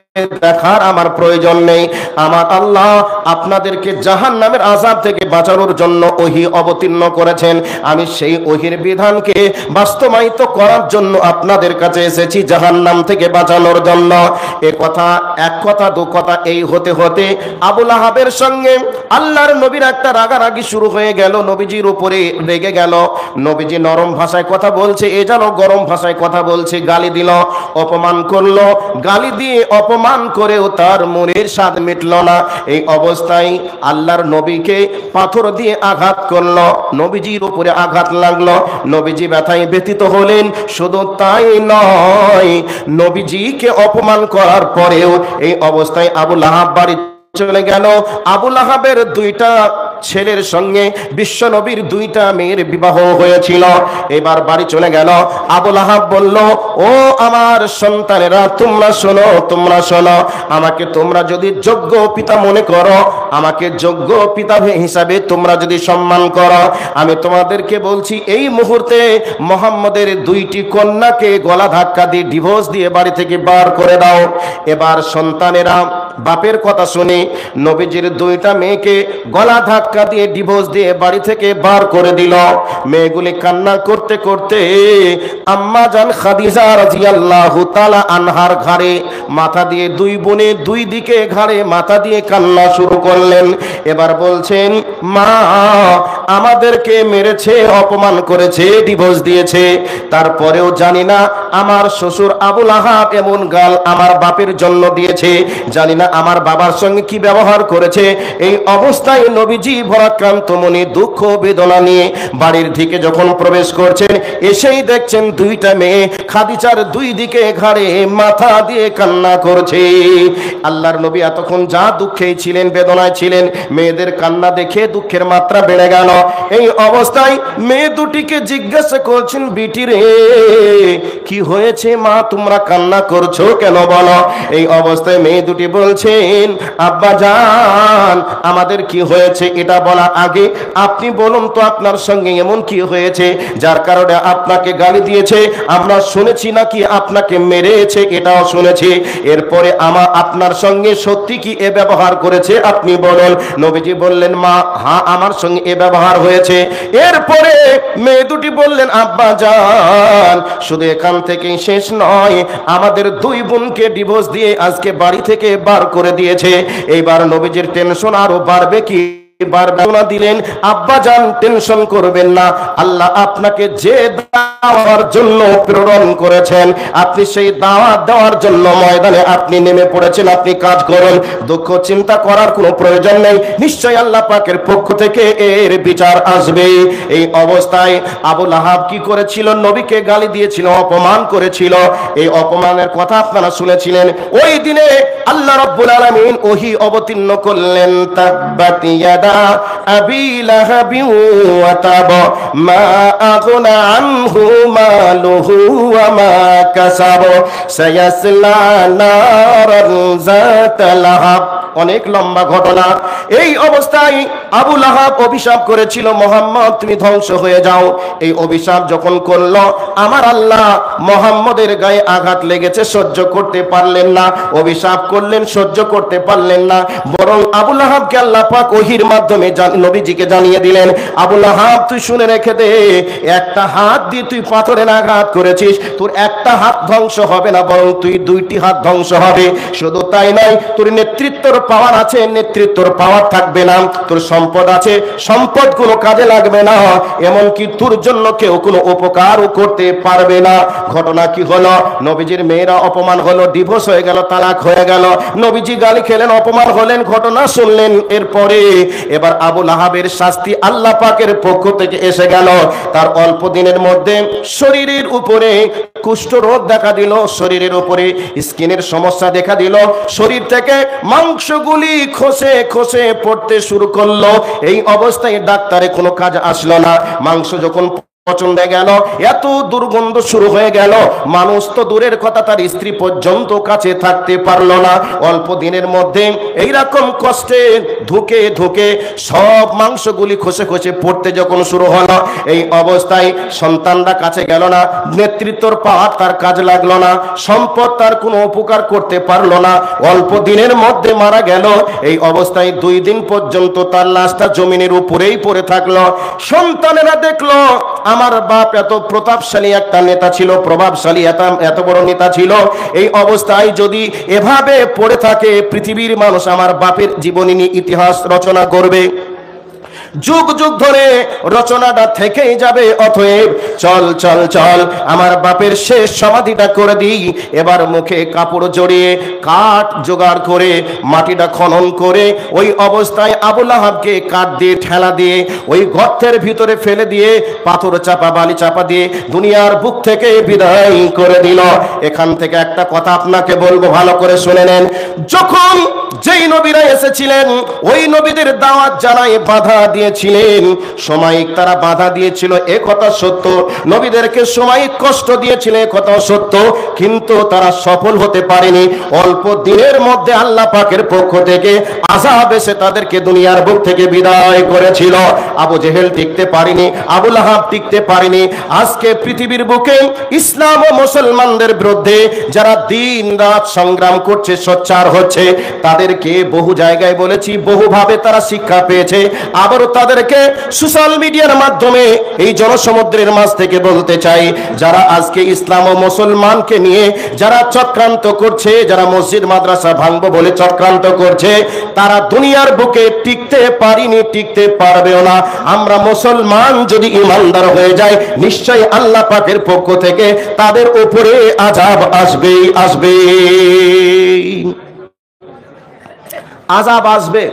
দেখার আমার প্রয়োজন নেই। আমার আল্লাহ আপনাদেরকে জাহান্নামের আযাব থেকে বাঁচানোর জন্য ওহী অবতীর্ণ করেছেন। আমি সেই ওহীর বিধানকে বাস্তবায়িত করার জন্য আপনাদের কাছে এসেছি, জাহান্নাম থেকে বাঁচানোর জন্য। এ কথা এক কথা দু কথা এই হতে হতে আবু লাহাবের সঙ্গে আল্লাহর নবীর একটা রাগারাগি শুরু হয়ে গেল। নবীজির উপরে রেগে গেল। নবীজি নরম ভাষায় কথা বলছে, এ যেন গরম ভাষায় কথা বলছে। গালি দিল, অপমান করলো। গালি দিয়ে অপমান করেও তার মনের স্বাদ মিটল না। এই অবস্থায় আল্লাহর নবীকে পাথর দিয়ে আঘাত করলো। নবীজির উপরে আঘাত লাগলো। নবীজি ব্যথায় ব্যথিত হলেন। শুধু তাই নয়, নবীজিকে অপমান করার পরেও এই অবস্থায় আবু লাহাব বাড়ি চলে গেল। আবু লাহাবের দুইটা ছেলের সঙ্গে বিশ্ব নবীর দুইটা মেয়ের বিবাহ হয়েছিল। এবার বাড়ি চলে গেল। আবু লাহাব বলল, ও আমার সন্তানেরা, তোমরা শোনো, তোমরা শোনো, আমাকে তোমরা যদি যোগ্য পিতা মনে করো, আমাকে যোগ্য পিতা হিসাবে তোমরা যদি সম্মান করো, আমি তোমাদেরকে বলছি এই মুহূর্তে মুহাম্মদের দুইটি কন্যাকে গলা ধাক্কা দিয়ে ডিভোর্স দিয়ে বাড়ি থেকে বার করে দাও। এবার সন্তানেরা বাপের কথা শুনে নবীজির দুইটা মেয়েকে গলা ধাক্কা দিয়ে ডিভোর্স দিয়ে বাড়ি থেকে বার করে দিল। মেয়েগুলি কান্না করতে করতে আম্মা জান খাদিজা রাদিয়াল্লাহু তাআলা আনহার ঘাড়ে মাথা দিয়ে, দুই বোনে দুই দিকে ঘাড়ে মাথা দিয়ে কান্না শুরু করলেন। এবার বলছেন, মা আমাদেরকে মেরেছে, অপমান করেছে, ডিভোর্স দিয়েছে, তারপরেও জানি না আমার শ্বশুর আবু লাহাব এমন গাল আমার বাপের জন্য দিয়েছে, জানি না আমার বাবার সঙ্গে কি ব্যবহার করেছে। এই অবস্থায় নবীজি ভরাক্রান্ত মনে দুঃখ বেদনা নিয়ে বাড়ির দিকে যখন প্রবেশ করছেন, এসেই দেখছেন দুইটা মেয়ে খাদিজার দুই দিকে ঘাড়ে মাথা দিয়ে কান্না করছে। আল্লাহর নবী এতক্ষণ যা দুঃখে ছিলেন, বেদনায় ছিলেন, মেয়েদের কান্না দেখে দুঃখের মাত্রা বেড়ে গেল। এই অবস্থায় মেয়ে দুটিকে জিজ্ঞাসা করছেন, বিটি রে কি হয়েছে মা, তোমরা কান্না করছো কেন বলো? এই অবস্থায় মেয়ে দুটি বলছেন, আব্বা জান আমাদের কি হয়েছে এটা বলা আগে আপনি বলুন তো আপনার সঙ্গে এমন কি হয়েছে যার কারণে আপনাকে গালি দিয়েছে? আমরা শুনেছি নাকি আপনাকে মেরেছে, এটাও শুনেছি। এরপরে আপনার সঙ্গে সত্যি কি এ ব্যবহার করেছে আপনি বলুন। নবীজি বললেন, মা হ্যাঁ আমার সঙ্গে এ ব্যবহার হয়েছে। এরপরে মেয়ে দুটি বললেন, আব্বা জান শুধু এখান থেকেই শেষ নয়, আমাদের দুই বোনকে ডিভোর্স দিয়ে আজকে বাড়ি থেকে বার করে দিয়েছে। এইবার নবীজির টেনশন আরো বাড়বে কি বারবার দিলেন, আব্বা জান টেনশন করবেন না, আল্লাহ আপনাকে যে দাওয়ার জন্য প্রেরণ করেছেন, আপনি সেই দাওয়াত দেওয়ার জন্য ময়দানে আপনি নেমে পড়েছেন, আপনি কাজ করুন, দুঃখ চিন্তা করার কোনো প্রয়োজন নেই, নিশ্চয়ই আল্লাহ পাকের পক্ষ থেকে এর বিচার আসবে। এই অবস্থায় আবু লাহাব কি করেছিল? নবীকে গালি দিয়েছিল, অপমান করেছিল। এই অপমানের কথা আপনারা শুনেছিলেন। ওই দিনে আল্লাহ রাব্বুল আলামিন ওহী অবতীর্ণ করলেন, তাব্বাত ইয়াদা আবি লাহাবিন ওয়া তাব মা আগনা আনহু মালুহু ওয়া মা কাসাব সায়াসলা নারান যাতা লাহাব। অনেক লম্বা ঘটনা। এই অবস্থায় আবু লাহাব অভিশাপ করেছিল, মোহাম্মদ তুমি ধ্বংস হয়ে যাও। এই অভিশাপ যখন করলো, আমার আল্লাহ মোহাম্মদের গায়ে আঘাত লেগেছে, সহ্য করতে পারলেন না, অভিশাপ করলেন, সহ্য করতে পারলেন না। বরং আবু লাহাবকে আল্লাহ পাক ওহীর মাধ্যমে নবীজিকে জানিয়ে দিলেন, আবু লাহাব তুই শুনে রেখে দে, একটা হাত দিয়ে তুই পাথরের আঘাত করেছিস, তোর একটা হাত ধ্বংস হবে না, বরং তুই দুইটি হাত ধ্বংস হবে। শুধু তাই নয়, তোর নেতৃত্বর পাওয়ার আছে, নেতৃত্বর পাওয়ার থাকবে না, তোর সম্পদ আছে, সম্পদ কোনো কাজে লাগবে না, এমনকি তোর জন্য কেউ কোনো উপকারও করতে পারবে না। ঘটনা কি হলো? নবীজির মেয়েরা অপমান হলো, ডিভোর্স হয়ে গেল, তালাক হয়ে গেল, নবীজি গালি খেলেন, অপমান হলেন, ঘটনা শুনলেন। এরপরে এবার আবু লাহাবের শাস্তি আল্লাহ পাকের পক্ষ থেকে এসে গেল। তার অল্প দিনের মধ্যে শরীরের উপরে কুষ্ঠরোগ দেখা দিল, শরীরের উপরে স্কিনের সমস্যা দেখা দিল, শরীর থেকে মাংসগুলি খসে খসে পড়তে শুরু করলো। এই অবস্থায় ডাক্তারে কোনো কাজ আসলো না। মাংস যখন পচন্দে গেল, এত দুর্গন্ধ শুরু হয়ে গেল, মানুষ তো দূরের কথা, তার স্ত্রী পর্যন্ত কাছে থাকতে পারলো না। অল্প দিনের মধ্যে এইরকম কষ্টে ধুকে ধুকে সব মাংসগুলি খসে খসে পড়তে যখন শুরু হলো, এই অবস্থায় সন্তানরা কাছে গেল না, নেতৃত্বর পাওয়ার তার কাজ লাগলো না, সম্পদ তার কোনো উপকার করতে পারলো না, অল্প দিনের মধ্যে মারা গেল। এই অবস্থায় 2 দিন পর্যন্ত তার লাশটা জমিনের উপরেই পড়ে থাকলো। সন্তানেরা দেখলো, আমার বাপ এত প্রতাপশালী একটা নেতা ছিল, প্রভাবশালী এত বড় নেতা ছিল, এই অবস্থায় যদি এভাবে পড়ে থাকে, পৃথিবীর মানুষ আমার বাপের জীবনী নিয়ে ইতিহাস রচনা করবে, যুগ যুগ ধরে রচনাটা থেকেই যাবে। অতএব চল চল চল, আমার বাপের শেষ সমাধিটা করে দিই। এবার মুখে কাপড় জড়িয়ে কাঠ জোগাড় করে মাটিটা খনন করে ওই অবস্থায় আবু লাহাবকে কাঠ দিয়ে ঠেলা দিয়ে ওই গর্তের ভিতরে ফেলে দিয়ে পাথর চাপা বালি চাপা দিয়ে দুনিয়ার বুক থেকে বিদায় করে দিল। এখান থেকে একটা কথা আপনাকে বলবো, ভালো করে শুনে নেন। যখন যেই নবীরা এসেছিলেন, ওই নবীদের দাওয়াত জানায় বাধা দিয়েছিলেন, সাময়িক তারা বাধা দিয়েছিল, এ কথা সত্য, নবীদেরকে সাময়িক কষ্ট দিয়েছিল, এ কথা সত্য, কিন্তু তারা সফল হতে পারেনি। অল্প দিনের মধ্যে আল্লাহ পাকের পক্ষ থেকে আযাব এসে তাদেরকে দুনিয়ার বুক থেকে বিদায় করেছিল। আবু জেহেল টিকতে পারেনি, আবু লাহাব টিকতে পারেনি। আজকে পৃথিবীর বুকে ইসলাম ও মুসলমানদের বিরুদ্ধে যারা দিন রাত সংগ্রাম করছে, সোচ্চার হচ্ছে, তাদেরকে বহু জায়গায় বলেছি, বহুভাবে তারা শিক্ষা পেয়েছে। আবারও তাদেরকে সোশ্যাল মিডিয়ার মাধ্যমে এই জনসমুদ্রের মাঝ থেকে বলতে চাই, যারা আজকে ইসলাম ও মুসলমানকে নিয়ে যারা চক্রান্ত করছে, যারা মসজিদ মাদ্রাসা ভাঙবো বলে চক্রান্ত করছে, তারা দুনিয়ার বুকে টিকতে পারিনি, টিকতে পারবেও না। আমরা মুসলমান যদি ইমানদার হয়ে যায়, নিশ্চয়ই আল্লাহ পাকের পক্ষ থেকে তাদের উপরে আযাব আসবেই আসবে, আযাব আসবে।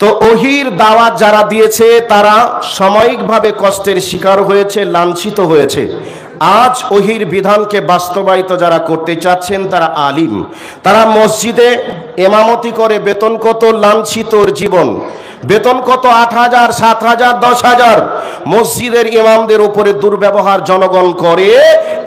তো ওহীর দাওয়াত যারা দিয়েছে, তারা সাময়িকভাবে কষ্টের শিকার হয়েছে, লাঞ্ছিত হয়েছে। আজ ওহীর বিধানকে বাস্তবায়িত যারা করতে চাচ্ছেন, তারা আলিম, তারা মসজিদে ইমামতি করে, বেতন কত, লাঞ্ছিতর জীবন, বেতন কত, 8,000, 7,000, 10,000। মসজিদের ইমামদের উপরে দুর্ব্যবহার জনগণ করে,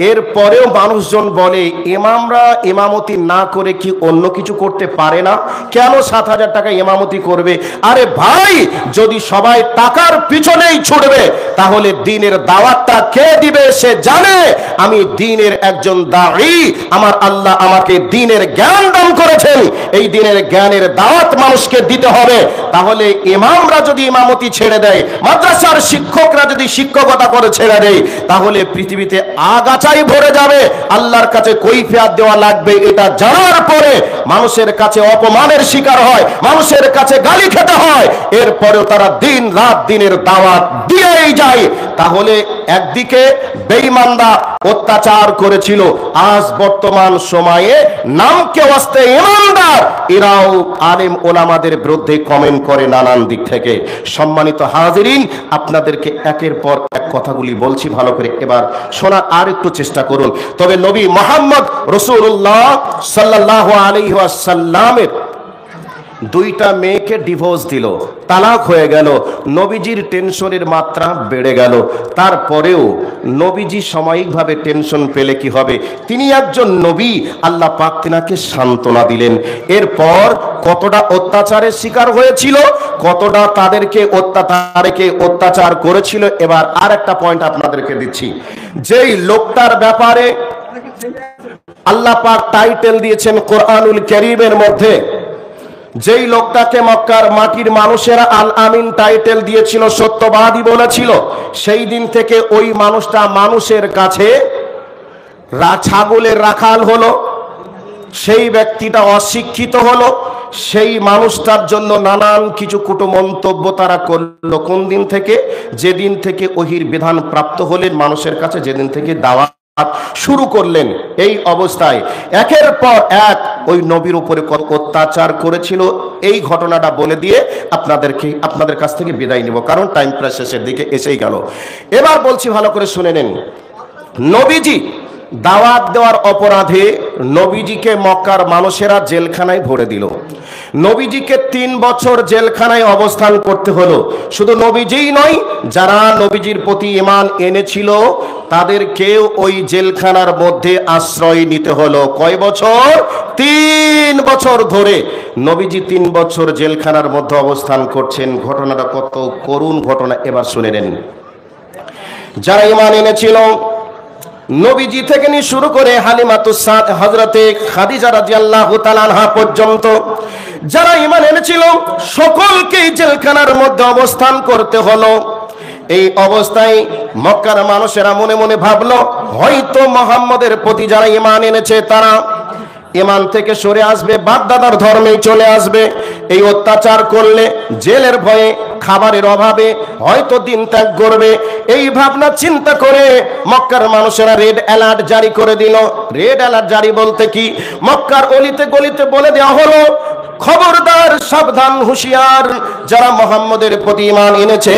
এরপরেও মানুষজন বলে ইমামরা ইমামতি না করে কি অন্য কিছু করতে পারে না? কেন 7,000 টাকা ইমামতি করবে? আরে ভাই, যদি সবাই টাকার পিছনেই ছুটবে, তাহলে দ্বীনের দাওয়াতটা কে দিবে? সে জানে আমি দ্বীনের একজন দাঈ, আমার আল্লাহ আমাকে দ্বীনের জ্ঞান দান করেছেন, এই দ্বীনের জ্ঞানের দাওয়াত মানুষকে দিতে হবে। তাহলে ইমামরা যদি ইমামতি ছেড়ে দেয়, মাদ্রাসার শিক্ষক শিক্ষকরা যদি শিক্ষকতা করে ছেড়ে দেয়, তাহলে পৃথিবীতে আগাছাই ভরে যাবে। আল্লাহর কাছে কৈফিয়ত দেওয়া লাগবে, এটা জানার পরে মানুষের কাছে অপমানের শিকার হয়, মানুষের কাছে গালি খেতে হয়, এরপরেও তারা দিন রাত দিনের দাওয়াত দিয়েই যায়। তাহলে একদিকে বেঈমানরা অত্যাচার করেছিল, আজ বর্তমান সময়ে নামকে ওয়াস্তে ইমানদার এরাও আলেম ওলামাদের বিরুদ্ধে কমেন্ট করে নানান দিক থেকে। সম্মানিত হাজিরিন, আপনাদেরকে একের পর এক কথাগুলি বলছি, ভালো করে এবার শোনার আর একটু চেষ্টা করুন। তবে নবী মুহাম্মদ রাসূলুল্লাহ সাল্লাল্লাহু আলাইহি ওয়াসাল্লামের দুইটা মেয়েকে ডিভোর্স দিল, তালাক হয়ে গেল। নবীজির টেনশনের মাত্রা বেড়ে গেল। তারপরেও নবীজি সাময়িকভাবে টেনশন পেলে কি হবে, তিনি একজন নবী, আল্লাহ পাক তিনাকে সান্ত্বনা দিলেন। এরপর কতটা অত্যাচারের শিকার হয়েছিল, কতটা তাদেরকে অত্যাচার করেছিল। এবার আর একটা পয়েন্ট আপনাদেরকে দিচ্ছি, যেই লোকটার ব্যাপারে আল্লাহ পাক টাইটেল দিয়েছেন কোরআনুল কারীমের মধ্যে, যেই লোকটাকে মক্কার মাটির মানুষেরা আল আমিন টাইটেল দিয়েছিল, সত্যবাদী বলেছিল, সেই দিন থেকে ওই মানুষটা মানুষের কাছে ছাগলের রাখাল হলো। সেই ব্যক্তিটা অশিক্ষিত হলো। সেই মানুষটার জন্য নানান কিছু কটু মন্তব্য তারা করলো। কোন দিন থেকে? যেদিন থেকে ওহির বিধান প্রাপ্ত হলেন মানুষের কাছে, যেদিন থেকে দাওয়াত শুরু করলেন। এই অবস্থায় একের পর এক ওই নবীর উপরে অত্যাচার করেছিল। এই ঘটনাটা বলে দিয়ে আপনাদের কাছ থেকে বিদায় নিব, কারণ টাইম প্রায় শেষের দিকে এসেই গেল। এবার বলছি, ভালো করে শুনে নেন। নবীজি দাওয়াত দেওয়ার অপরাধে নবীজিকে মক্কার মানুষেরা জেলখানায় ভরে দিল। নবীজিকে 3 বছর জেলখানায় অবস্থান করতে হলো। শুধু নবীজিই নয়, যারা নবীজির প্রতি ঈমান এনেছিল তাদেরকেও ওই জেলখানার মধ্যে আশ্রয় নিতে হলো। কয় বছর? 3 বছর ধরে নবীজি 3 বছর জেলখানার মধ্যে অবস্থান করছেন। ঘটনাটা কত করুণ ঘটনা, এবার শুনে নেন। যারা ঈমান এনেছিল, নবীজি থেকে নিয়ে শুরু করে হালিমাতুস সাদিয়া, হযরতে খাদিজা রাদিয়াল্লাহু তাআলা আনহা পর্যন্ত যারা ঈমান এনেছিল সকলকেই জেলখানার মধ্যে অবস্থান করতে হলো। এই অবস্থায় মক্কার মানুষেরা মনে মনে ভাবলো, হয়তো মুহাম্মদের প্রতি যারা ঈমান এনেছে তারা ঈমান থেকে সরে আসবে, বাপদাদার ধর্মেই চলে আসবে। এই অত্যাচার করলে জেলের ভয়ে, খাবারের অভাবে হয়তো দিন ত্যাগ করবে। এই ভাবনা চিন্তা করে মক্কার মানুষেরা রেড অ্যালার্ট জারি করে দিল। রেড অ্যালার্ট জারি বলতে কি, মক্কার অলিতে গলিতে বলে দেওয়া হলো, খবরদার, সাবধান, হুঁশিয়ার, যারা মুহাম্মদের প্রতি ঈমান এনেছে,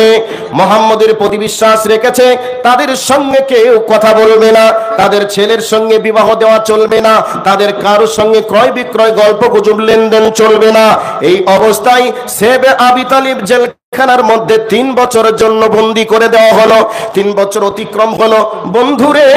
মুহাম্মদের প্রতি বিশ্বাস রেখেছে, তাদের সঙ্গে কেউ কথা বলবে না, তাদের ছেলের সঙ্গে বিবাহ দেওয়া চলবে না, তাদের কারোর সঙ্গে ক্রয় বিক্রয় গল্প গুজব লেনদেন চলবে না। এই অবস্থায় সেবে আবি তালিব জেলখানার মধ্যে 3 বছরের জন্য বন্দী করে দেওয়া হলো। 3 বছর অতিক্রম হলো। বন্ধুরে,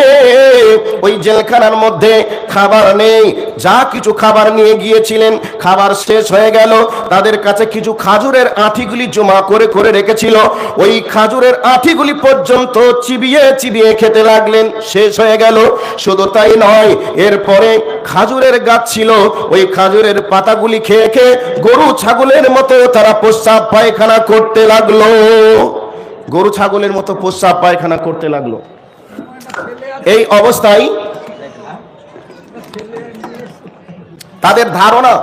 ওই জেলখানার মধ্যে খাবার নেই। যা কিছু খাবার নিয়ে গিয়েছিলেন, খাবার শেষ হয়ে গেল। তাদের কাছে কিছু খাজুরের আঁঠিগুলি জমা করে করে রেখেছিল। ওই খাজুরের আঁঠিগুলি পর্যন্ত চিবিয়ে চিবিয়ে খেতে লাগলেন, শেষ হয়ে গেল। শুধু তাই নয়, এরপরে খাজুরের গাছ ছিল, ওই খাজুরের পাতাগুলি খেয়ে খেয়ে গরু ছাগলের মতো তারা প্রস্রাব পায়খানা করতে লাগলো। গরু ছাগলের মতো প্রস্রাব পায়খানা করতে লাগলো। এই অবস্থায় তাদের ধারণা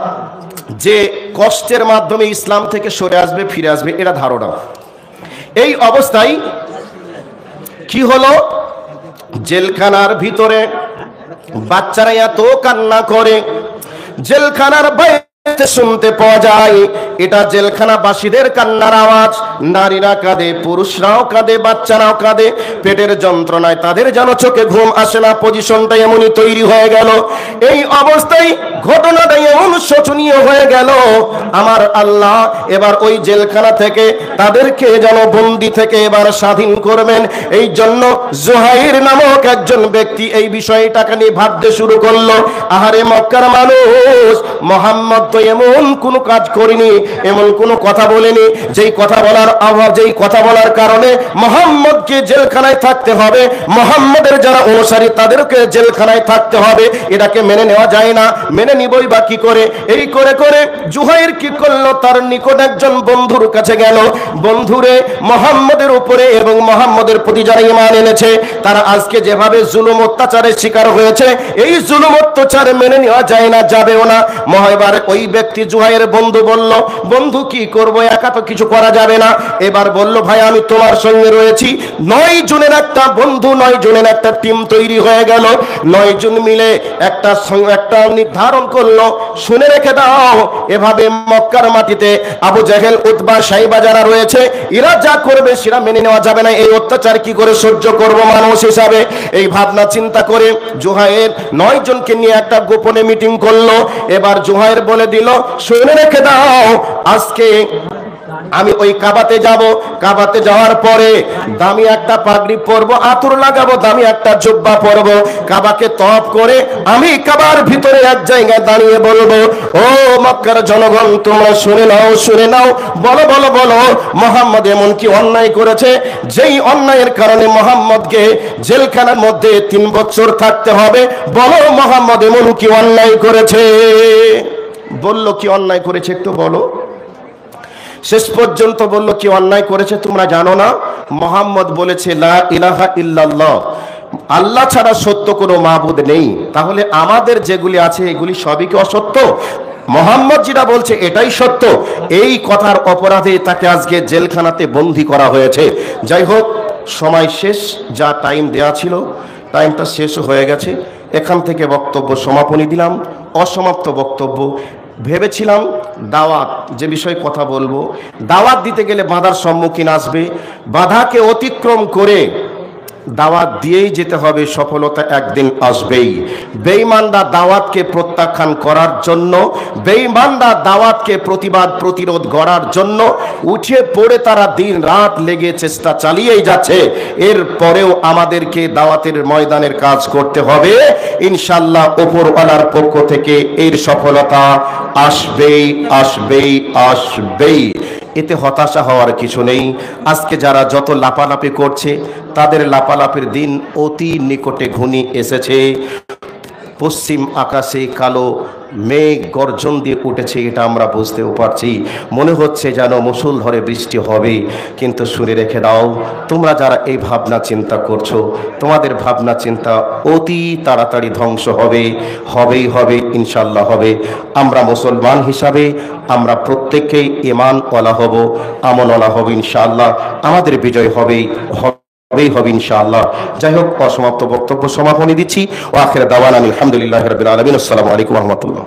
যে কষ্টের মাধ্যমে ইসলাম থেকে সরে আসবে, ফিরে আসবে, এটা ধারণা। এই অবস্থায় কি হলো, জেলখানার ভিতরে বাচ্চারা এত কান্না করে, জেলখানার বাইরে শুনতে পাওয়া যায় এটা জেলখানাবাসীদের কান্নার আওয়াজ। নারীরা কাঁদে, পুরুষরাও কাঁদে, বাচ্চারাও কাঁদে। পেটের যন্ত্রণায় তাদের যেন চোখে ঘুম আসে না, পজিশনটা এমনই তৈরি হয়ে গেল। এই অবস্থায় ঘটনাটা এমন শোচনীয় হয়ে গেল, আমার আল্লাহ এবার ওই জেলখানা থেকে তাদেরকে যেন বন্দি থেকে এবার স্বাধীন করবেন। এই জন্য জুহাইর নামক একজন ব্যক্তি এই বিষয়টাকে নিয়ে ভাবতে শুরু করলো, আহারে মক্কার মানুষ, মুহাম্মদ তো এমন কোন কাজ করেনি, এমন কোন কথা বলেনি যেই কথা বলার অভাব, যেই কথা বলার কারণে মুহাম্মদকে জেলখানায় থাকতে হবে, মুহাম্মদের যারা অনুসারী তাদেরকে জেলখানায় থাকতে হবে। এটাকে মেনে নেওয়া যায় না। মেনে মেনে নিবই বা কি করে। এই করে করে জুহাইর কি করলো, তার নিকট একজন বন্ধুর কাছে গেল। বন্ধুরে, মোহাম্মদের উপরে এবং মোহাম্মদের প্রতি যারা ঈমান এনেছে তারা আজকে যেভাবে জুলুম অত্যাচারের শিকার হয়েছে, এই জুলুম অত্যাচার মেনে নেওয়া যায় না, যাবেও না। মহাবার ওই ব্যক্তি জুহাইয়ের বন্ধু বলল, বন্ধু কি করব, একা তো কিছু করা যাবে না। এবার বলল, ভাই আমি তোমার সঙ্গে রয়েছি। 9 জনের একটা বন্ধু, 9 জনের একটা টিম তৈরি হয়ে গেল। 9 জন মিলে একটা নির্ধারণ করলো, শুনে রেখে দাও, এভাবে মক্কার মাটিতে আবু জেহেল, উতবা, সাইবা যারা রয়েছে এরা যা করবে সেটা মেনে নেওয়া যাবে না। এই অত্যাচার কি করে সহ্য করব মানুষ হিসাবে। এই ভাবনা চিন্তা করে জুহাইর 9 জনকে নিয়ে একটা গোপনে মিটিং করলো। এবার জুহাইর বলে দিল, শুনে রেখে দাও, আজকে আমি ওই কাবাতে যাব। কাবাতে যাওয়ার পরে দামি একটা পাগড়ি পরবো, আতর লাগাবো, দামি একটা জুব্বা পরবো। কাবাকে তওয়াফ করে আমি কাবার ভিতরে এক জায়গায় দাঁড়িয়ে বলবো, ও মক্কার জনগণ, তোমরা শুনে নাও, শুনে নাও, বলো বলো বলো, মোহাম্মদ এমন কি অন্যায় করেছে যেই অন্যায়ের কারণে মোহাম্মদকে জেলখানার মধ্যে 3 বছর থাকতে হবে? বলো, মোহাম্মদ এমন কি অন্যায় করেছে? বলল, কি অন্যায় করেছে একটু বলো। শেষ পর্যন্ত বলল, কি অন্যায় করেছে তোমরা জানো না? মুহাম্মদ বলেছে, লা ইলাহা ইল্লাল্লাহ, আল্লাহ ছাড়া সত্য কোনো মাবুদ নেই। তাহলে আমাদের যেগুলি আছে এগুলি সবই কি অসত্য? মুহাম্মদ যেটা বলছে এটাই সত্য। এই কথার অপরাধে তাকে আজকে জেলখানাতে বন্দী করা হয়েছে। যাই হোক, সময় শেষ, যা টাইম দেয়া ছিল টাইমটা শেষ হয়ে গেছে। এখান থেকে বক্তব্য সমাপনী দিলাম। অসমাপ্ত বক্তব্য ভেবেছিলাম দাওয়াত, যে বিষয়ে কথা বলবো, দাওয়াত দিতে গেলে বাধার সম্মুখীন আসবে, বাধাকে অতিক্রম করে দাওয়াত দিয়েই যেতে হবে, সফলতা একদিন আসবেই। বেঈমানরা দাওয়াতকে প্রত্যাখ্যান করার জন্য, বেঈমানরা দাওয়াতকে প্রতিবাদ প্রতিরোধ করার জন্য উঠে পড়ে তারা দিন রাত লেগে চেষ্টা চালিয়েই যাচ্ছে। এরপরেও আমাদেরকে দাওয়াতের ময়দানের কাজ করতে হবে। ইনশাআল্লাহ উপরওয়ালার পক্ষ থেকে এর সফলতা আসবেই, আসবেই, আসবেই। এতে হতাশা হওয়ার কিছু নেই। আজকে যারা যত লাপালাপি করছে তাদের লাপালাপির দিন অতি নিকটে ঘনিয়ে এসেছে। পশ্চিম আকাশে কালো মেঘ গর্জন দিয়ে উঠেছে, এটা আমরা বুঝতেও পারছি। মনে হচ্ছে যেন মুষলধারে বৃষ্টি হবে। কিন্তু শুনে রেখে দাও, তোমরা যারা এই ভাবনা চিন্তা করছো, তোমাদের ভাবনা চিন্তা অতি তাড়াতাড়ি ধ্বংস হবে, হবেই হবে, ইনশাল্লাহ হবে। আমরা মুসলমান হিসাবে আমরা প্রত্যেকেই ঈমানওয়ালা হব, আমলওয়ালা হব, ইনশাআল্লাহ। আমাদের বিজয় হবেই হবে ইনশাআল্লাহ। যাই হোক, অসমাপ্ত বক্তব্য সমাপনী দিচ্ছি। ওয়া আখির দাওয়ানা আলহামদুলিল্লাহি রাব্বিল আলামিন। আসসালামু আলাইকুম ওয়া রাহমাতুল্লাহ।